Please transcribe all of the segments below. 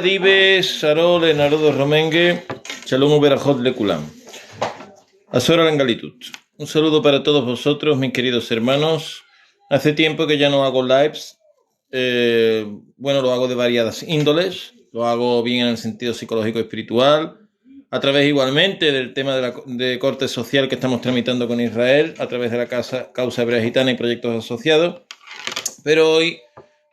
Dive, Sarol, Narodo Romengue, Shalom Uberajot Lekulam. Azora Langalitut. Un saludo para todos vosotros, mis queridos hermanos. Hace tiempo que ya no hago lives. Bueno, lo hago de variadas índoles. Lo hago bien en el sentido psicológico y espiritual. A través igualmente del tema de corte social que estamos tramitando con Israel, a través de la causa hebrea gitana y proyectos asociados. Pero hoy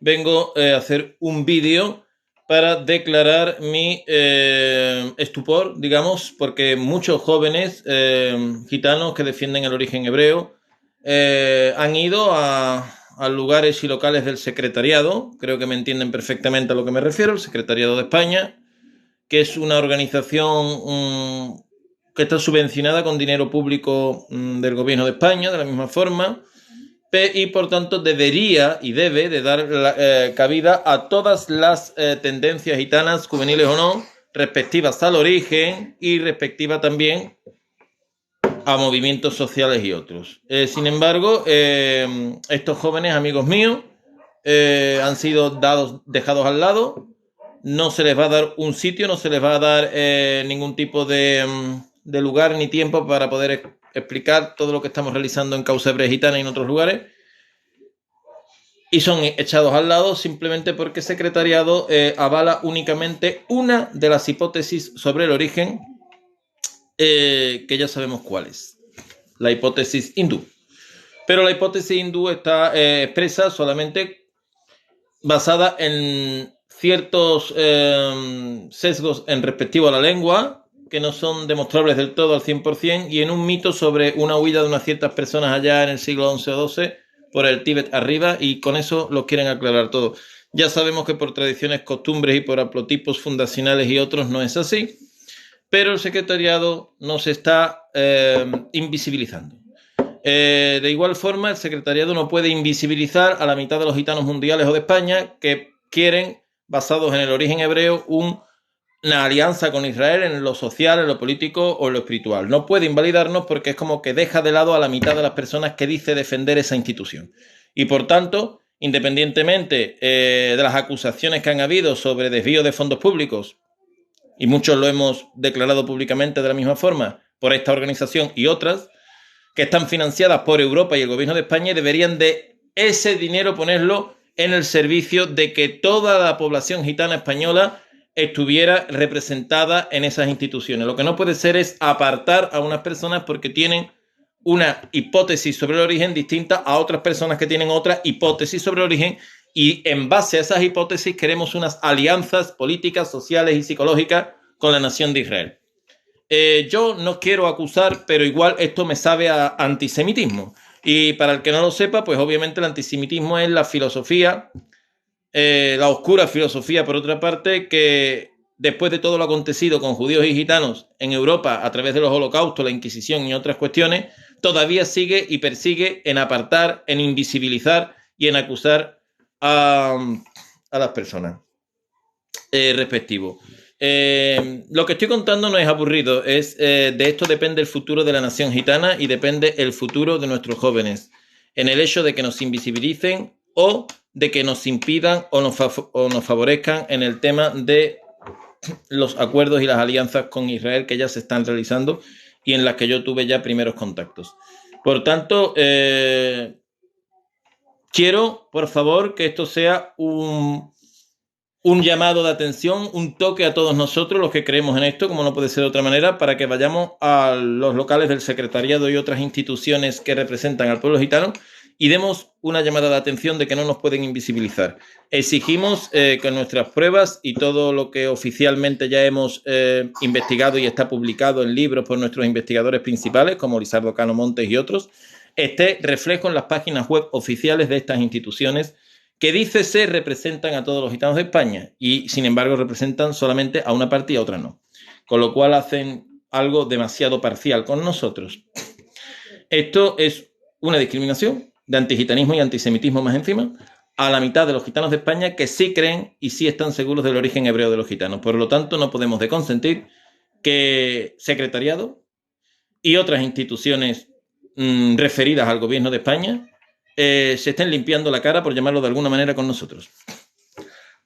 vengo a hacer un vídeo para declarar mi estupor, digamos, porque muchos jóvenes gitanos que defienden el origen hebreo han ido a lugares y locales del secretariado, creo que me entienden perfectamente a lo que me refiero, el Secretariado de España, que es una organización que está subvencionada con dinero público del gobierno de España, de la misma forma, y por tanto debería y debe de dar cabida a todas las tendencias gitanas, juveniles o no, respectivas al origen y respectiva también a movimientos sociales y otros. Sin embargo, estos jóvenes amigos míos han sido dejados al lado. No se les va a dar un sitio, no se les va a dar ningún tipo de lugar ni tiempo para poder explicar todo lo que estamos realizando en Causa Hebrea Gitana y en otros lugares. Y son echados al lado simplemente porque el secretariado avala únicamente una de las hipótesis sobre el origen, que ya sabemos cuál es, la hipótesis hindú. Pero la hipótesis hindú está expresa solamente basada en ciertos sesgos en respectivo a la lengua, que no son demostrables del todo al 100%, y en un mito sobre una huida de unas ciertas personas allá en el siglo XI o XII por el Tíbet arriba, y con eso lo quieren aclarar todo. Ya sabemos que por tradiciones, costumbres y por haplotipos fundacionales y otros no es así, pero el secretariado nos está invisibilizando. De igual forma, el secretariado no puede invisibilizar a la mitad de los gitanos mundiales o de España que quieren, basados en el origen hebreo, una alianza con Israel en lo social, en lo político o en lo espiritual. No puede invalidarnos porque es como que deja de lado a la mitad de las personas que dice defender esa institución. Y por tanto, independientemente de las acusaciones que han habido sobre desvío de fondos públicos, y muchos lo hemos declarado públicamente de la misma forma por esta organización y otras, que están financiadas por Europa y el gobierno de España, y deberían de ese dinero ponerlo en el servicio de que toda la población gitana española estuviera representada en esas instituciones. Lo que no puede ser es apartar a unas personas porque tienen una hipótesis sobre el origen distinta a otras personas que tienen otra hipótesis sobre el origen, y en base a esas hipótesis queremos unas alianzas políticas, sociales y psicológicas con la nación de Israel. Yo no quiero acusar, pero igual esto me sabe a antisemitismo. Y para el que no lo sepa, pues obviamente el antisemitismo es la filosofía, la oscura filosofía, por otra parte, que después de todo lo acontecido con judíos y gitanos en Europa a través de los holocaustos, la Inquisición y otras cuestiones, todavía sigue y persigue en apartar, en invisibilizar y en acusar a las personas respectivos. Lo que estoy contando no es aburrido, de esto depende el futuro de la nación gitana y depende el futuro de nuestros jóvenes, en el hecho de que nos invisibilicen o de que nos impidan o nos favorezcan en el tema de los acuerdos y las alianzas con Israel que ya se están realizando y en las que yo tuve ya primeros contactos. Por tanto, quiero, por favor, que esto sea un llamado de atención, un toque a todos nosotros, los que creemos en esto, como no puede ser de otra manera, para que vayamos a los locales del secretariado y otras instituciones que representan al pueblo gitano y demos una llamada de atención de que no nos pueden invisibilizar. Exigimos que nuestras pruebas y todo lo que oficialmente ya hemos investigado y está publicado en libros por nuestros investigadores principales, como Lizardo Cano Montes y otros, esté reflejo en las páginas web oficiales de estas instituciones que dice se representan a todos los gitanos de España y, sin embargo, representan solamente a una parte y a otra no. Con lo cual hacen algo demasiado parcial con nosotros. Esto es una discriminación de antigitanismo y antisemitismo más encima a la mitad de los gitanos de España que sí creen y sí están seguros del origen hebreo de los gitanos. Por lo tanto, no podemos consentir que secretariado y otras instituciones referidas al gobierno de España se estén limpiando la cara, por llamarlo de alguna manera, con nosotros.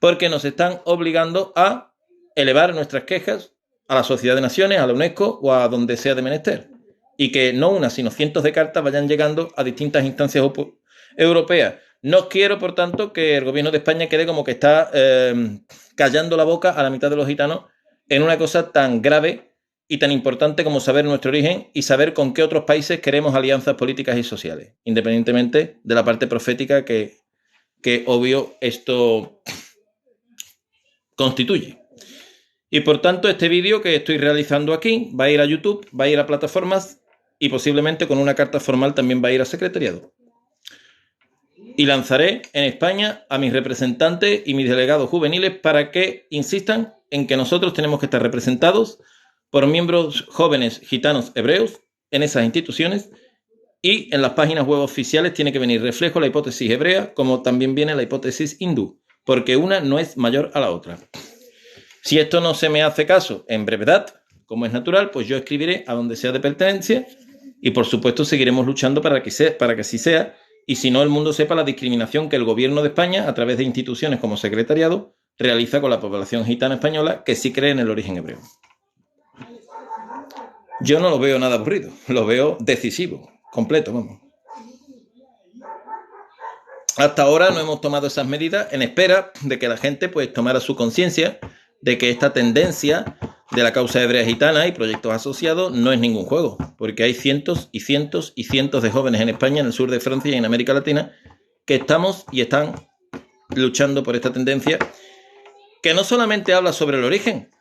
porque nos están obligando a elevar nuestras quejas a la Sociedad de Naciones, a la UNESCO o a donde sea de menester. Y que no una, sino cientos de cartas vayan llegando a distintas instancias europeas. No quiero, por tanto, que el gobierno de España quede como que está callando la boca a la mitad de los gitanos en una cosa tan grave y tan importante como saber nuestro origen y saber con qué otros países queremos alianzas políticas y sociales, independientemente de la parte profética que obvio esto constituye. Y por tanto, este vídeo que estoy realizando aquí va a ir a YouTube, va a ir a plataformas y posiblemente con una carta formal también va a ir a secretariado. Y lanzaré en España a mis representantes y mis delegados juveniles para que insistan en que nosotros tenemos que estar representados por miembros jóvenes gitanos hebreos en esas instituciones, y en las páginas web oficiales tiene que venir reflejo la hipótesis hebrea como también viene la hipótesis hindú, porque una no es mayor a la otra. Si esto no se me hace caso en brevedad, como es natural, pues yo escribiré a donde sea de pertenencia y por supuesto seguiremos luchando para que así sea, y si no, el mundo sepa la discriminación que el gobierno de España, a través de instituciones como secretariado, realiza con la población gitana española que sí cree en el origen hebreo. Yo no lo veo nada aburrido, lo veo decisivo, completo, vamos. Hasta ahora no hemos tomado esas medidas en espera de que la gente pues tomara su conciencia de que esta tendencia de la causa hebrea gitana y proyectos asociados no es ningún juego, porque hay cientos y cientos y cientos de jóvenes en España, en el sur de Francia y en América Latina que estamos y están luchando por esta tendencia que no solamente habla sobre el origen,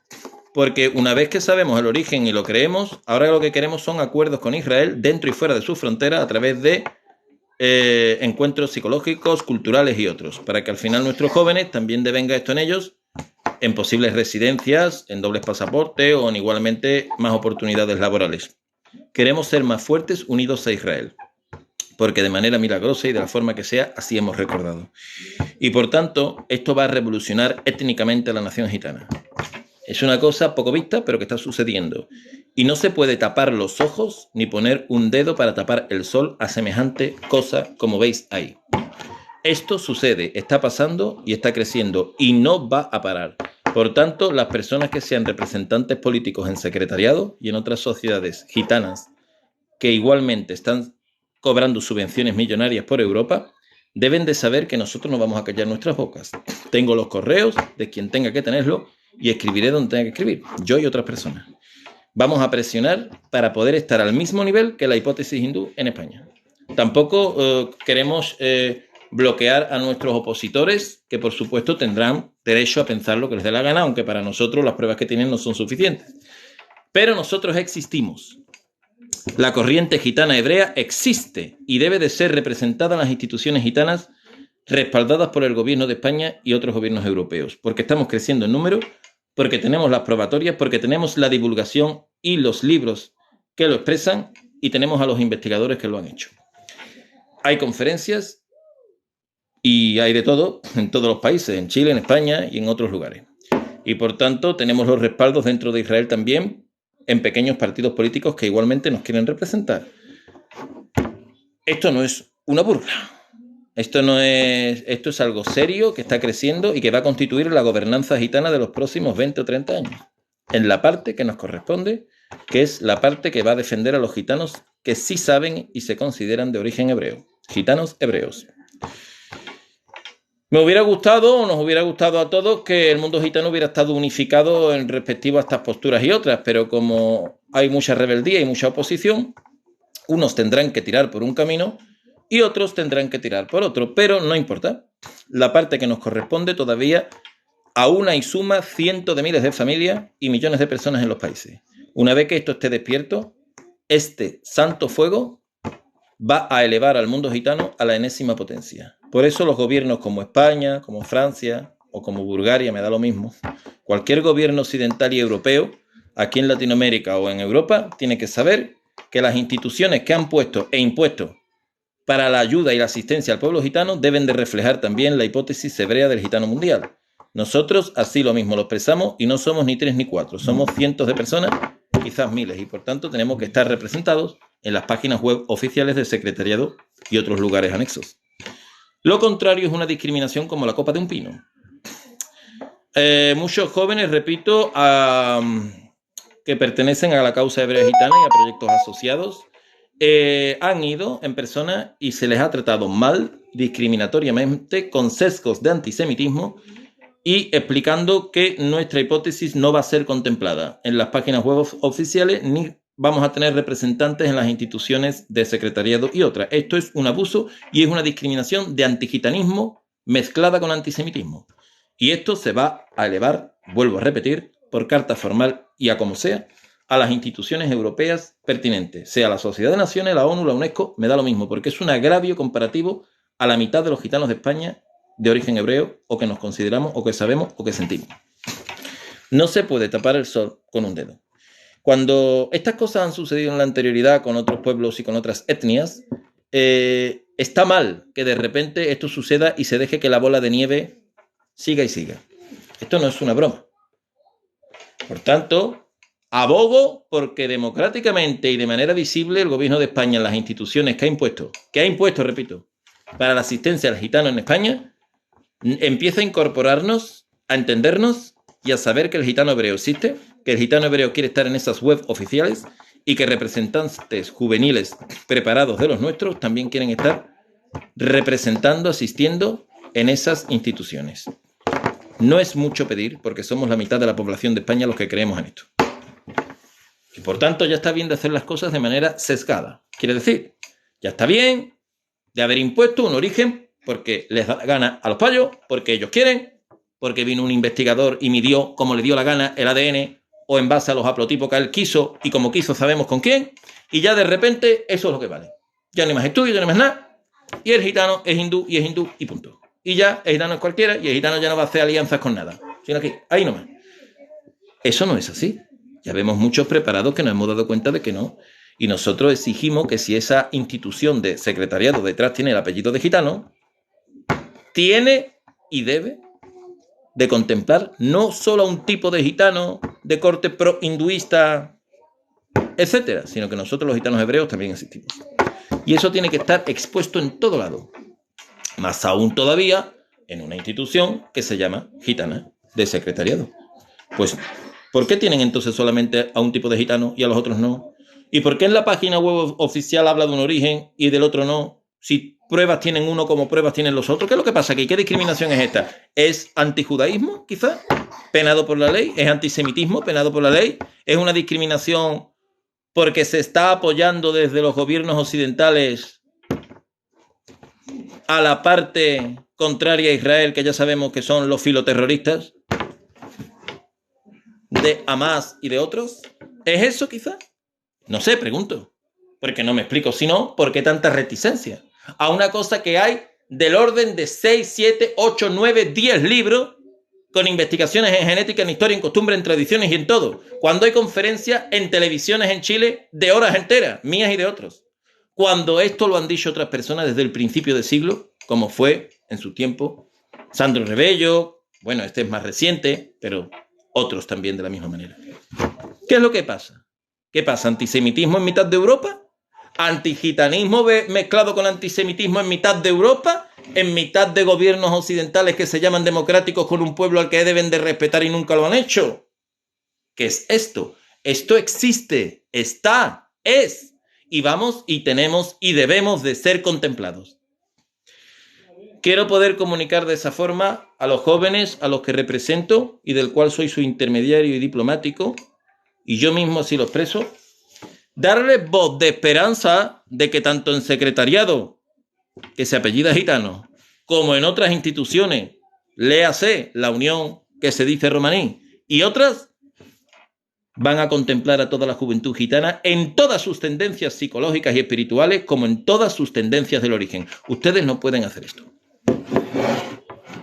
porque una vez que sabemos el origen y lo creemos, ahora lo que queremos son acuerdos con Israel dentro y fuera de sus fronteras a través de encuentros psicológicos, culturales y otros, para que al final nuestros jóvenes también devenga esto en ellos, en posibles residencias, en dobles pasaportes o en igualmente más oportunidades laborales. Queremos ser más fuertes unidos a Israel, porque de manera milagrosa y de la forma que sea, así hemos recordado. Y por tanto, esto va a revolucionar étnicamente a la nación gitana. Es una cosa poco vista, pero que está sucediendo. Y no se puede tapar los ojos ni poner un dedo para tapar el sol a semejante cosa como veis ahí. Esto sucede, está pasando y está creciendo y no va a parar. Por tanto, las personas que sean representantes políticos en secretariado y en otras sociedades gitanas que igualmente están cobrando subvenciones millonarias por Europa, deben de saber que nosotros no vamos a callar nuestras bocas. Tengo los correos de quien tenga que tenerlo y escribiré donde tenga que escribir, yo y otras personas. Vamos a presionar para poder estar al mismo nivel que la hipótesis hindú en España. Tampoco queremos bloquear a nuestros opositores, que por supuesto tendrán derecho a pensar lo que les dé la gana, aunque para nosotros las pruebas que tienen no son suficientes. Pero nosotros existimos. La corriente gitana hebrea existe y debe de ser representada en las instituciones gitanas respaldadas por el gobierno de España y otros gobiernos europeos, porque estamos creciendo en número, porque tenemos las probatorias, porque tenemos la divulgación y los libros que lo expresan y tenemos a los investigadores que lo han hecho. Hay conferencias y hay de todo en todos los países, en Chile, en España y en otros lugares. Y por tanto tenemos los respaldos dentro de Israel también en pequeños partidos políticos que igualmente nos quieren representar. Esto no es una burla. Esto es algo serio que está creciendo y que va a constituir la gobernanza gitana de los próximos 20 o 30 años. En la parte que nos corresponde, que es la parte que va a defender a los gitanos que sí saben y se consideran de origen hebreo. Gitanos hebreos. Me hubiera gustado, o nos hubiera gustado a todos, que el mundo gitano hubiera estado unificado en respectivo a estas posturas y otras, pero como hay mucha rebeldía y mucha oposición, unos tendrán que tirar por un camino y otros tendrán que tirar por otro, pero no importa. La parte que nos corresponde todavía aúna y suma cientos de miles de familias y millones de personas en los países. Una vez que esto esté despierto, este santo fuego va a elevar al mundo gitano a la enésima potencia. Por eso los gobiernos como España, como Francia o como Bulgaria, me da lo mismo, cualquier gobierno occidental y europeo, aquí en Latinoamérica o en Europa, tiene que saber que las instituciones que han puesto e impuesto para la ayuda y la asistencia al pueblo gitano deben de reflejar también la hipótesis hebrea del gitano mundial. Nosotros así lo mismo lo expresamos y no somos ni 3 ni 4, somos cientos de personas, quizás miles, y por tanto tenemos que estar representados en las páginas web oficiales del secretariado y otros lugares anexos. Lo contrario es una discriminación como la copa de un pino. Muchos jóvenes, repito, que pertenecen a la causa hebrea gitana y a proyectos asociados, han ido en persona y se les ha tratado mal, discriminatoriamente, con sesgos de antisemitismo y explicando que nuestra hipótesis no va a ser contemplada en las páginas web oficiales ni vamos a tener representantes en las instituciones de secretariado y otras. Esto es un abuso y es una discriminación de antigitanismo mezclada con antisemitismo. Y esto se va a elevar, vuelvo a repetir, por carta formal y a como sea, a las instituciones europeas pertinentes, sea la Sociedad de Naciones, la ONU, la UNESCO, me da lo mismo, porque es un agravio comparativo a la mitad de los gitanos de España de origen hebreo, o que nos consideramos, o que sabemos, o que sentimos. No se puede tapar el sol con un dedo. Cuando estas cosas han sucedido en la anterioridad con otros pueblos y con otras etnias, está mal que de repente esto suceda y se deje que la bola de nieve siga y siga. Esto no es una broma. Por tanto, abogo porque democráticamente y de manera visible el gobierno de España en las instituciones que ha impuesto, repito, para la asistencia al gitano en España, empieza a incorporarnos, a entendernos y a saber que el gitano hebreo existe, que el gitano hebreo quiere estar en esas webs oficiales y que representantes juveniles preparados de los nuestros también quieren estar representando, asistiendo en esas instituciones. No es mucho pedir, porque somos la mitad de la población de España los que creemos en esto. Y por tanto ya está bien de hacer las cosas de manera sesgada. Quiere decir, ya está bien de haber impuesto un origen porque les da la gana a los payos, porque ellos quieren, porque vino un investigador y midió como le dio la gana el ADN o en base a los haplotipos que él quiso y como quiso sabemos con quién, y ya de repente eso es lo que vale. Ya no hay más estudios, ya no hay más nada, y el gitano es hindú y punto. Y ya el gitano es cualquiera y el gitano ya no va a hacer alianzas con nada, sino que ahí nomás. Eso no es así. Ya vemos muchos preparados que nos hemos dado cuenta de que no. Y nosotros exigimos que si esa institución de secretariado detrás tiene el apellido de gitano, tiene y debe de contemplar no solo a un tipo de gitano de corte pro-hinduista, etcétera, sino que nosotros los gitanos hebreos también existimos. Y eso tiene que estar expuesto en todo lado. Más aún todavía en una institución que se llama gitana de secretariado. Pues, ¿por qué tienen entonces solamente a un tipo de gitano y a los otros no? ¿Y por qué en la página web oficial habla de un origen y del otro no? Si pruebas tienen uno como pruebas tienen los otros. ¿Qué es lo que pasa aquí? ¿Qué discriminación es esta? ¿Es antijudaísmo, quizás? ¿Penado por la ley? ¿Es antisemitismo, penado por la ley? ¿Es una discriminación porque se está apoyando desde los gobiernos occidentales a la parte contraria a Israel, que ya sabemos que son los filoterroristas de Hamas y de otros? ¿Es eso quizá? No sé, pregunto, porque no me explico. Si no, ¿por qué tanta reticencia a una cosa que hay del orden de 6, 7, 8, 9, 10 libros con investigaciones en genética, en historia, en costumbre, en tradiciones y en todo? Cuando hay conferencias en televisiones en Chile de horas enteras, mías y de otros. Cuando esto lo han dicho otras personas desde el principio del siglo, como fue en su tiempo Sandro Rebello, bueno, este es más reciente, pero otros también de la misma manera. ¿Qué es lo que pasa? ¿Qué pasa? ¿Antisemitismo en mitad de Europa? ¿Antigitanismo mezclado con antisemitismo en mitad de Europa? ¿En mitad de gobiernos occidentales que se llaman democráticos con un pueblo al que deben de respetar y nunca lo han hecho? ¿Qué es esto? Esto existe, está, es. Y vamos y tenemos y debemos de ser contemplados. Quiero poder comunicar de esa forma a los jóvenes a los que represento y del cual soy su intermediario y diplomático, y yo mismo así lo expreso, darles voz de esperanza de que tanto en secretariado, que se apellida gitano, como en otras instituciones, léase la Unión que se dice romaní, y otras, van a contemplar a toda la juventud gitana en todas sus tendencias psicológicas y espirituales, como en todas sus tendencias del origen. Ustedes no pueden hacer esto.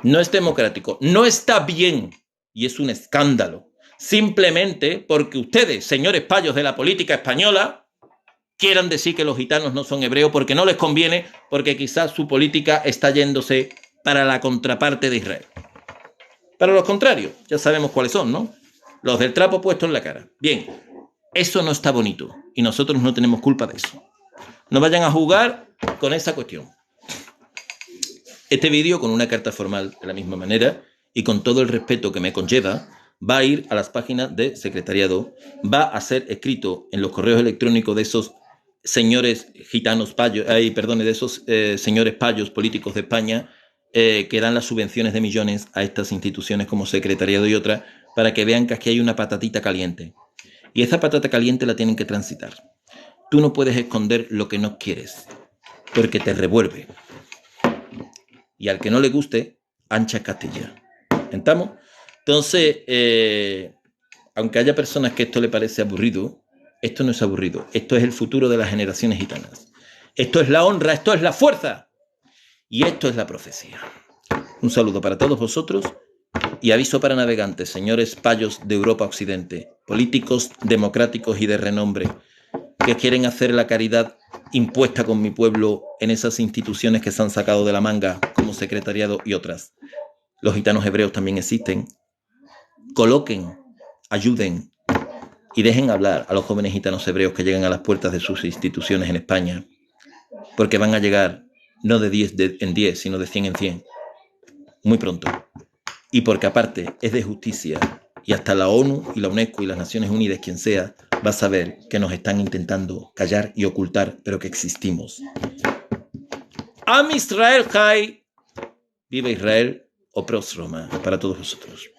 No es democrático, no está bien y es un escándalo. Simplemente porque ustedes, señores payos de la política española, quieran decir que los gitanos no son hebreos porque no les conviene, porque quizás su política está yéndose para la contraparte de Israel. Para los contrarios, ya sabemos cuáles son, ¿no? Los del trapo puesto en la cara. Bien, eso no está bonito y nosotros no tenemos culpa de eso. No vayan a jugar con esa cuestión. Este vídeo con una carta formal de la misma manera y con todo el respeto que me conlleva, va a ir a las páginas de secretariado, va a ser escrito en los correos electrónicos de esos señores gitanos payos, de esos señores payos políticos de España que dan las subvenciones de millones a estas instituciones como secretariado y otras, para que vean que aquí hay una patatita caliente. Y esa patata caliente la tienen que transitar. Tú no puedes esconder lo que no quieres, porque te revuelve. Y al que no le guste, ancha Castilla. ¿Entamos? Entonces, aunque haya personas que esto le parece aburrido, esto no es aburrido. Esto es el futuro de las generaciones gitanas. Esto es la honra, esto es la fuerza. Y esto es la profecía. Un saludo para todos vosotros y aviso para navegantes, señores payos de Europa Occidente, políticos democráticos y de renombre, que quieren hacer la caridad impuesta con mi pueblo en esas instituciones que se han sacado de la manga, como secretariado y otras. Los gitanos hebreos también existen. Coloquen, ayuden y dejen hablar a los jóvenes gitanos hebreos que llegan a las puertas de sus instituciones en España, porque van a llegar no de 10 en 10, sino de 100 en 100, muy pronto. Y porque aparte es de justicia, y hasta la ONU y la UNESCO y las Naciones Unidas, quien sea, va a saber que nos están intentando callar y ocultar, pero que existimos. Am Israel Chai, viva Israel, o Pros Roma, para todos vosotros.